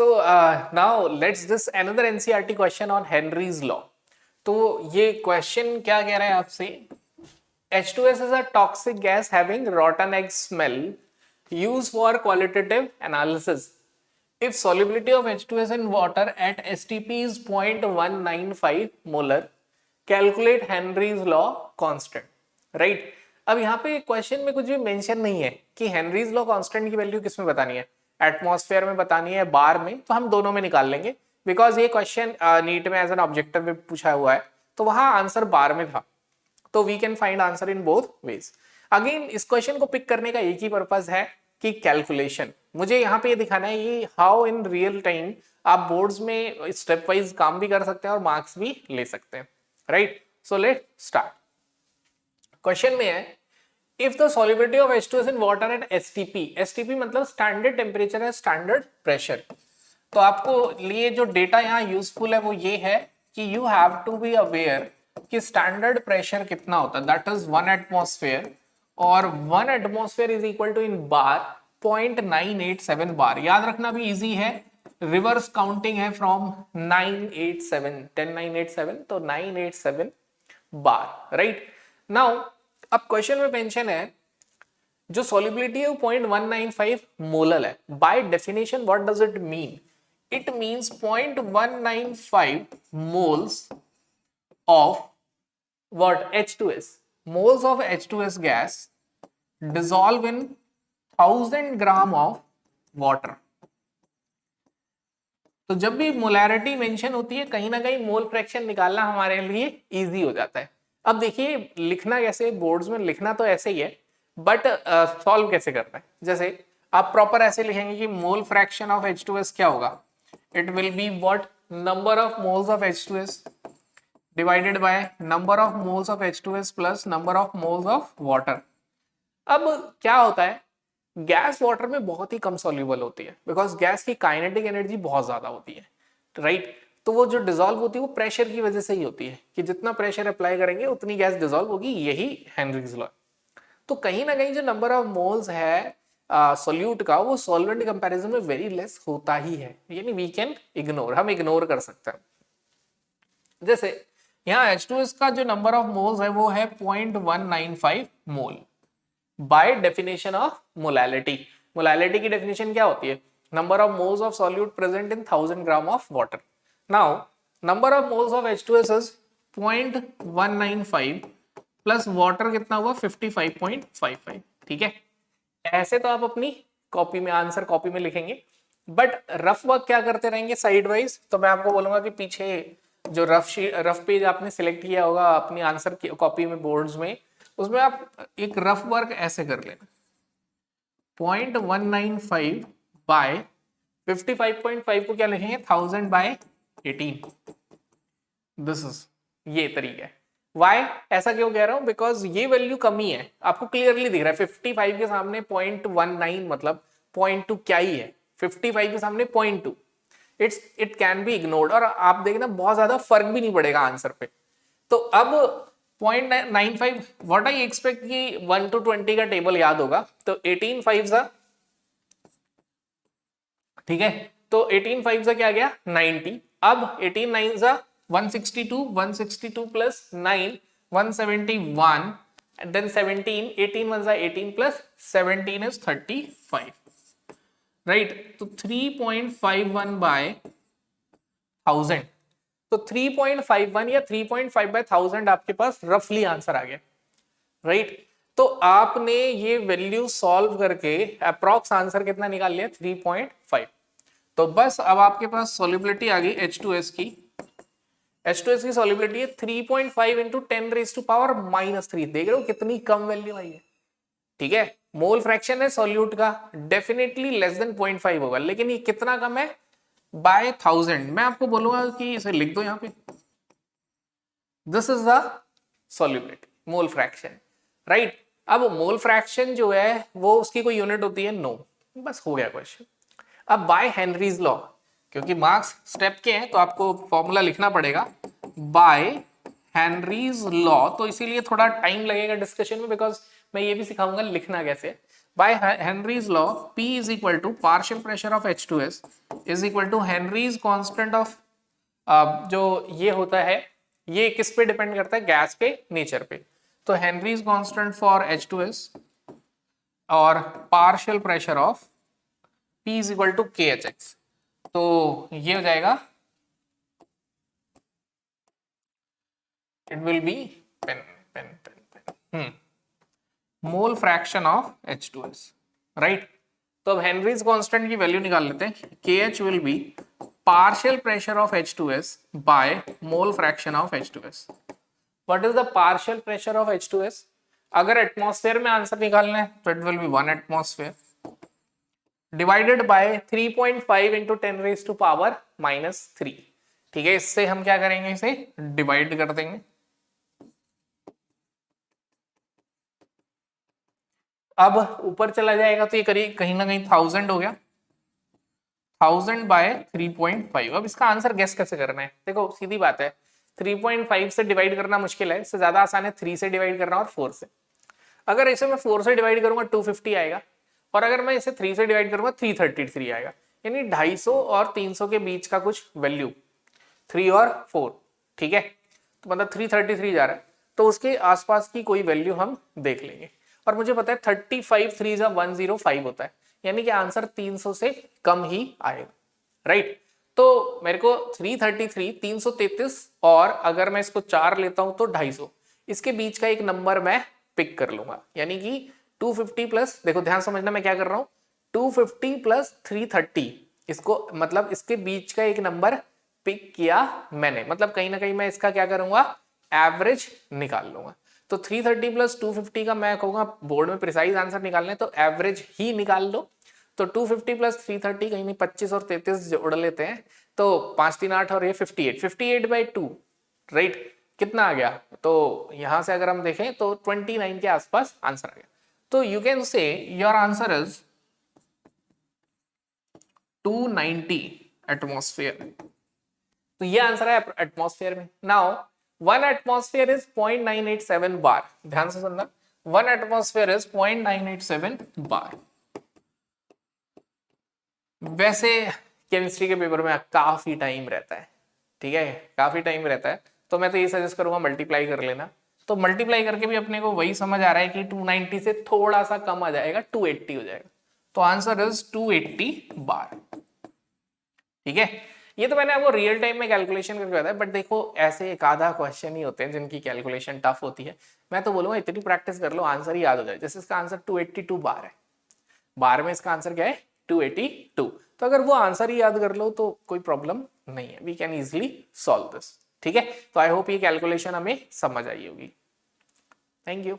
So now let's this another NCERT question on Henry's law. तो ये question क्या कह रहा है आपसे? H2S is a toxic gas having rotten egg smell. Used for qualitative analysis. If solubility of H2S in water at STP is 0.195 molar, calculate Henry's law constant. Right? अब यहाँ पे क्वेश्चन में कुछ भी मेंशन नहीं है कि हेनरीज लॉ कांस्टेंट की वैल्यू किस में बतानी है, एटमॉस्फेयर में बतानी है, बार में, तो हम दोनों में निकाल लेंगे बिकॉज ये क्वेश्चन नीट में एज एन ऑब्जेक्टिव में पूछा हुआ है, तो वहां आंसर बार में था, तो we can find answer in both ways. Again इस क्वेश्चन को पिक करने का एक ही पर्पज है कि कैलकुलेशन. मुझे यहाँ पे ये दिखाना है ये हाउ इन रियल टाइम आप बोर्ड्स में स्टेप वाइज काम भी कर सकते हैं और मार्क्स भी ले सकते हैं. Right, so let start. Question में है if the solubility of H2S in water at STP, STP मतलब स्टैंडर्ड टेम्परेचर है, स्टैंडर्ड प्रेशर. तो आपको लिए जो डेटा यहाँ यूजफुल है वो ये है कि you have to be aware कि स्टैंडर्ड प्रेशर कितना होता है, दैट इज 1 एटमॉस्फेयर, और 1 atmosphere is equal to in bar 0.987 bar. याद रखना भी इजी है, रिवर्स काउंटिंग है फ्रॉम 987 10987, तो 987 बार. राइट नाउ अब क्वेश्चन में मेंशन है जो सॉल्युबिलिटी है वो 0.195 मोलर है. By definition what does it mean? It means 0.195 moles of what? H2S. Moles of H2S gas dissolve in 1000 gram of water. तो जब भी मोलैरिटी मेंशन होती है कहीं ना कहीं मोल फ्रैक्शन निकालना हमारे लिए इजी हो जाता है. अब देखिए लिखना कैसे, बोर्ड्स में लिखना तो ऐसे ही है बट सॉल्व कैसे करना है. जैसे आप प्रॉपर ऐसे लिखेंगे कि मोल फ्रैक्शन ऑफ H2S क्या होगा, it will be what, number of moles of H2S divided by number of moles of H2S plus number of moles of water. अब क्या होता है, गैस वाटर में बहुत ही कम सॉल्युबल होती है बिकॉज गैस की काइनेटिक एनर्जी बहुत ज्यादा होती है. राइट, तो वो जो डिसॉल्व होती है वो प्रेशर की वजह से ही होती है कि जितना प्रेशर अप्लाई करेंगे उतनी गैस डिसॉल्व होगी, यही हेनरीज लॉ. तो कहीं ना कहीं जो नंबर ऑफ मोल्स है सोल्यूट का वो सॉल्वेंट कंपैरिजन में वेरी लेस होता ही है, यानी वी कैन इग्नोर, हम इग्नोर कर सकते हैं. जैसे यहाँ H2S का जो नंबर ऑफ मोल्स है वो है 0.195 mole by definition of molality. Molality की डेफिनेशन क्या होती है? Number of moles of solute present in 1000 gram of water. Now number of moles of H2S is 0.195 plus water कितना हुआ 55.55. ठीक है, ऐसे तो आप अपनी कॉपी में आंसर कॉपी में लिखेंगे बट रफ वर्क क्या करते रहेंगे साइड वाइज. तो मैं आपको बोलूंगा कि पीछे जो रफ पेज आपने सिलेक्ट किया होगा अपनी आंसर की कॉपी में बोर्ड्स में, उसमें आप एक रफ वर्क ऐसे कर लेना 0.195 बाय 55.5 को क्या लिखेंगे 1000 बाय 18. दिस इज ये तरीका है. वाई ऐसा क्यों कह रहा हूं? बिकॉज ये वैल्यू कमी है, आपको क्लियरली दिख रहा है 55 के सामने 0.19 मतलब 0.2 क्या ही है, 55 के सामने 0.2. इट कैन बी इग्नोर्ड और आप देखना बहुत ज्यादा फर्क भी नहीं पड़ेगा आंसर पे. तो अब 0.95 व्हाट आई एक्सपेक्ट कि 1 to 20 का टेबल याद होगा, तो 18 5 सा, ठीक है, तो 18 5 सा क्या गया 90. अब 18 9 सा 162, 162 प्लस 9 171 and then 17, 18 1 सा 18 प्लस 17 is 35. राइट, तो 3.51 बाय 1000, तो 3.51 या 3.5 बाय 1000 आपके पास रफली आंसर आ गया. राइट, तो आपने ये वैल्यू सॉल्व करके अप्रॉक्स आंसर कितना निकाल लिया 3.5. तो बस अब आपके पास सॉल्युबिलिटी आ गई H2S की. H2S की सॉल्युबिलिटी है 3.5 इंटू 10 रेज टू पावर -3. देख रहे हो कितनी कम वैल्यू आई है. ठीक है, मोल फ्रैक्शन है सॉल्यूट का, डेफिनेटली लेस देन 0.5 होगा, लेकिन ये कितना कम है बाय 1000. मैं आपको बोलूंगा कि इसे लिख दो यहाँ पे, this is the solubility mole fraction. Right, अब मोल फ्रैक्शन जो है वो उसकी कोई यूनिट होती है? नो. बस हो गया क्वेश्चन. अब बाय हेनरीज लॉ, क्योंकि मार्क्स स्टेप के हैं तो आपको फॉर्मूला लिखना पड़ेगा बाय हेनरीज लॉ, तो इसीलिए थोड़ा टाइम लगेगा डिस्कशन में बिकॉज मैं ये भी सिखाऊंगा लिखना कैसे. By Henry's law P is equal to partial pressure of H2S is equal to Henry's constant of, जो ये होता है ये किस पे डिपेंड करता है, गैस के नेचर पे। तो हेनरीज कांस्टेंट फॉर H2S और partial pressure of P is equal to KHX, तो ये हो जाएगा, it will be pen pen pen pen mole fraction of H2S, right. तो अब हेनरीज कांस्टेंट की वैल्यू निकाल लेते हैं। KH will be partial pressure of H2S by mole fraction of H2S। What is the partial pressure of H2S? अगर atmosphere में answer निकालना है तो it will be 1 atmosphere divided by 3.5 into 10 raise to power -3। ठीक है, इससे हम क्या करेंगे, इसे डिवाइड कर देंगे। अब ऊपर चला जाएगा तो ये करीब कहीं ना कहीं 1000 हो गया, 1000 बाय 3.5। अब इसका आंसर गेस कैसे करना है? देखो सीधी बात है, 3.5 से डिवाइड करना मुश्किल है, इससे ज्यादा आसान है 3 से डिवाइड करना और 4 से। अगर इसे मैं 4 से डिवाइड करूंगा 250 आएगा, और अगर मैं इसे 3 से डिवाइड करूंगा 333 आएगा। यानी 250 और 300 के बीच का कुछ वैल्यू, 3 और 4, ठीक है, तो मतलब 333 जा रहा है, तो उसके आसपास की कोई वैल्यू हम देख लेंगे। और मुझे पता है 35 3 जा 105 होता है, यानी कि आंसर 300 से कम ही आएगा, राइट। तो मेरे को 333, 333 और अगर मैं इसको 4 लेता हूं तो 250, इसके बीच का एक नंबर मैं पिक कर लूंगा, यानी कि 250 प्लस, देखो ध्यान समझना मैं क्या कर रहा हूं, 250 प्लस 330, इसको मतलब इसके बीच का एक नंबर पिक किया मैंने, मतलब कहीं ना कहीं मैं इसका क्या करूंगा, एवरेज निकाल लूंगा। तो 330 प्लस 250 का मैं कहूंगा, बोर्ड में प्रिसाइज आंसर निकालने तो एवरेज ही निकाल लो। तो 250 प्लस 330 कहीं नहीं, 25 और 33 जोड़ लेते हैं तो 5 3 8 और ये 58 बाई 2, राइट। कितना आ गया, तो यहां से अगर हम देखें तो 29 के आसपास आंसर आ गया। तो you can say your answer is 290 atmosphere. तो ये आंसर है एटमॉस्फेयर में। नाउ 1 एटमॉस्फेयर इज 0.987 बार, ध्यान से सुनना, 1 एटमॉस्फेयर इज 0.987 बार। वैसे केमिस्ट्री के पेपर में काफी टाइम रहता है, ठीक है, काफी टाइम रहता है, तो मैं तो ये सजेस्ट करूंगा मल्टीप्लाई कर लेना। तो मल्टीप्लाई करके भी अपने को वही समझ आ रहा है कि 290 से थोड़ा सा कम आ जाएगा, 280 हो जाएगा। तो आंसर इज 280 बार, ठीक है। ये तो मैंने आपको रियल टाइम में कैलकुलेशन करके बताया, बट देखो ऐसे एक आधा क्वेश्चन ही होते हैं जिनकी कैलकुलेशन टफ होती है। मैं तो बोलूंगा इतनी प्रैक्टिस कर लो, आंसर ही याद हो जाए। जैसे इसका आंसर 282 बार है, बार में इसका आंसर क्या है, 282। तो अगर वो आंसर ही याद कर लो तो कोई प्रॉब्लम नहीं है, we can easily solve this, ठीक है। तो आई होप ये कैलकुलेशन हमें समझ आई होगी। Thank you.